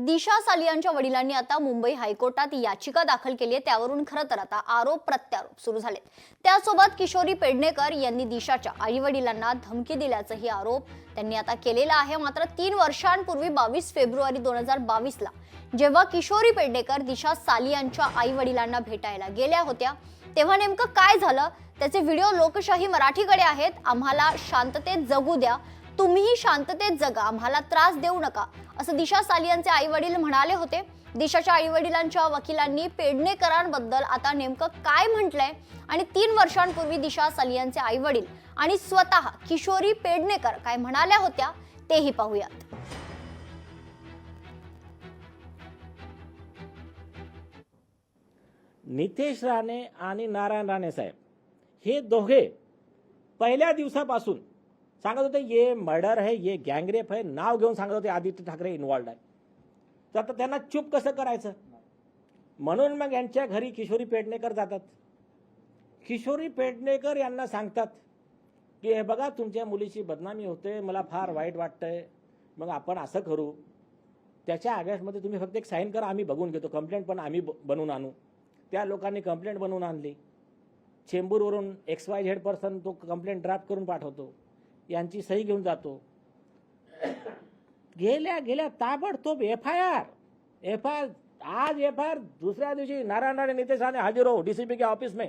दिशा सालियांच्या वडिलांनी आता मुंबई हायकोर्टात याचिका दाखल केली आहे। त्यावरून खरं तर आता आरोप प्रत्यारोप सुरू झालेत। त्यासोबत किशोरी पेडणेकर यांनी दिशाच्या आईवडिलांना धमकी दिल्याचाही आरोप त्यांनी आता केलेला आहे। मात्र 3 वर्षांपूर्वी 22 फेब्रुवारी 2022 ला जेव्हा किशोरी पेडणेकर दिशा सालियांच्या आईवडिलांना भेटायला गेल्या होत्या तेव्हा नेमकं काय झालं त्याचे व्हिडिओ लोकशाही मराठीकडे आहेत। आम्हाला शांततेत जगू द्या, तुम्हीही शांततेत जगा, आम्हाला त्रास देऊ नका असं दिशा सालियांचे आईवडील म्हणाले होते। दिशाच्या आईवडिलांच्या वकिलांनी पेडणेकरांबद्दल आता नेमकं काय म्हटलंय आणि 3 वर्षांपूर्वी दिशा सालियांचे आईवडील आणि स्वतः किशोरी पेडणेकर काय म्हणाल्या होत्या तेही पाहूयात। नितेश राणे आणि नारायण राणे साहेब हे दोघे पहिल्या दिवसापासून सांगत होते ये मर्डर है, ये गँगरेप है, नाव घेऊन सांगत होते आदित्य ठाकरे इन्व्हॉल्ड आहे। तर आता त्यांना चूप कसं करायचं म्हणून मग यांच्या घरी किशोरी पेडणेकर जातात। किशोरी पेडणेकर यांना सांगतात की हे बघा तुमच्या मुलीची बदनामी होते, मला फार वाईट वाटतंय, मग आपण असं करू त्याच्या अगेन्स्टमध्ये तुम्ही फक्त एक साईन करा, आम्ही बघून घेतो, कंप्लेंट पण आम्ही बनवून आणू। त्या लोकांनी कंप्लेंट बनवून आणली। चेंबूरवरून XYZ पर्सन तो कंप्लेंट ड्राफ्ट करून पाठवतो, यांची सही घेऊन जातो। गेल्या ताबडतोब FIR आज FIR दूसऱ्या दिवशी नारायण राणे नितेश राणे हाजिर हो DCP के ऑफिस में।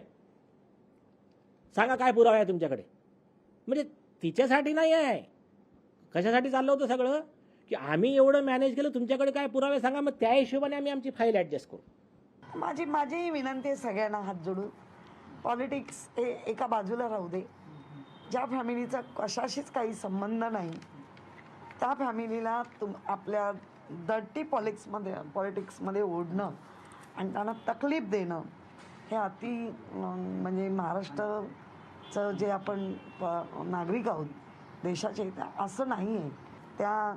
सांगा काय पुरावा आहे तुमच्याकडे? म्हणजे तिच्यासाठी नाही आहे, कशासाठी चाललं होतं सगळं की आम्ही एवढं मॅनेज केलं, तुमच्याकडे काय पुरावे सांगा, मग त्या हिशोबाने आम्ही आमची फाईल ॲडजस्ट करू। माझी विनंती आहे सगळ्यांना हात जोडून, पॉलिटिक्स हे एका बाजूला राहू दे। ज्या फॅमिलीचा कशाशीच काही संबंध नाही त्या फॅमिलीला आपल्या डर्टी पॉलिटिक्समध्ये ओढणं आणि त्यांना तकलीफ देणं हे म्हणजे महाराष्ट्राचं जे आपण नागरिक आहोत देशाचे, असं नाही आहे। त्या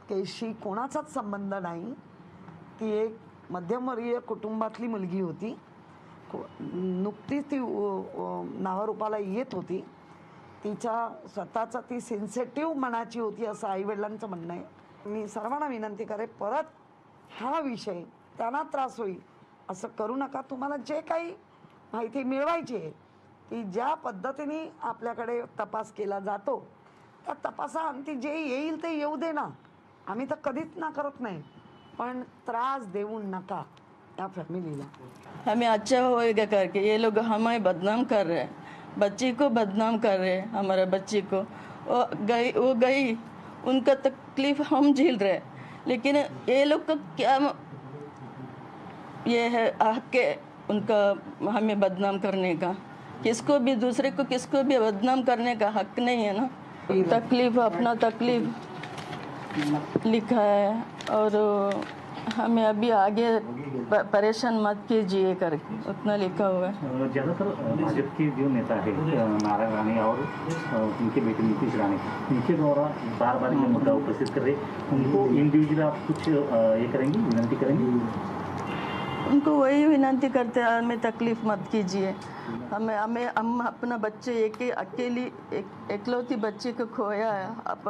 केसशी कोणाचाच संबंध नाही। ती एक मध्यमवर्गीय कुटुंबातली मुलगी होती, नुकतीच ती नावारूपाला येत होती, तिच्या स्वतःचा ती सेन्सिटिव्ह मनाची होती असं आईवडिलांचं म्हणणं आहे। मी सर्वांना विनंती करेन, परत हा विषय त्यांना त्रास होईल असं करू नका। तुम्हाला जे काही माहिती मिळवायची आहे ती ज्या पद्धतीने आपल्याकडे तपास केला जातो त्या तपासाअंती जे येईल ते येऊ दे ना, आम्ही तर कधीच ना करत नाही, पण त्रास देऊ नका या फैमिलीला। हमें अच्छा होएगा करके ये लोग हमें बदनाम कर रहे हैं, बच्ची को बदनाम कर रहे हैं, हमारे बच्ची को। वो गई उनका तकलीफ हम झेल रहे हैं, लेकिन ये लोग का क्या ये है हक है उनका हमें बदनाम करने का? किसको भी दूसरे को किसको भी बदनाम करने का हक नहीं है ना। तकलीफ अपना तकलीफ लिखा है और हमें अभी आगे परेशान मत कीजिए करके उतना लिखा हुआ है। ज़्यादातर भाजपा के जो नेता है नारायण राणे और उनके बेटे नितेश राणे, इनके द्वारा बार बार ये मुद्दा उपस्थित कर रहे, उनको इंडिविजुअल आप कुछ ये करेंगे, विनती करेंगे? उनको वही विनती करते हैं, हमें तकलीफ मत कीजिए। हम अपना बच्चे एकलौती बच्चे को खोया है।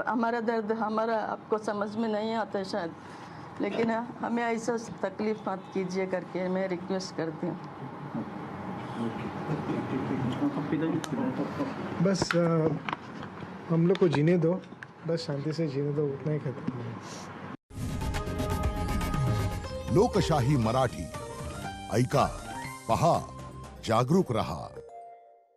हमारा दर्द आपको समझ में नहीं आता शायद, लेकिन हमें ऐसा तकलीफ मत कीजिए करके मैं रिक्वेस्ट करती हूँ। बस हम लोग को जीने दो, बस शांति से जीने दो, उतना ही कहते हैं। लोकशाही मराठी ऐका, पहा, जागरूक रहा।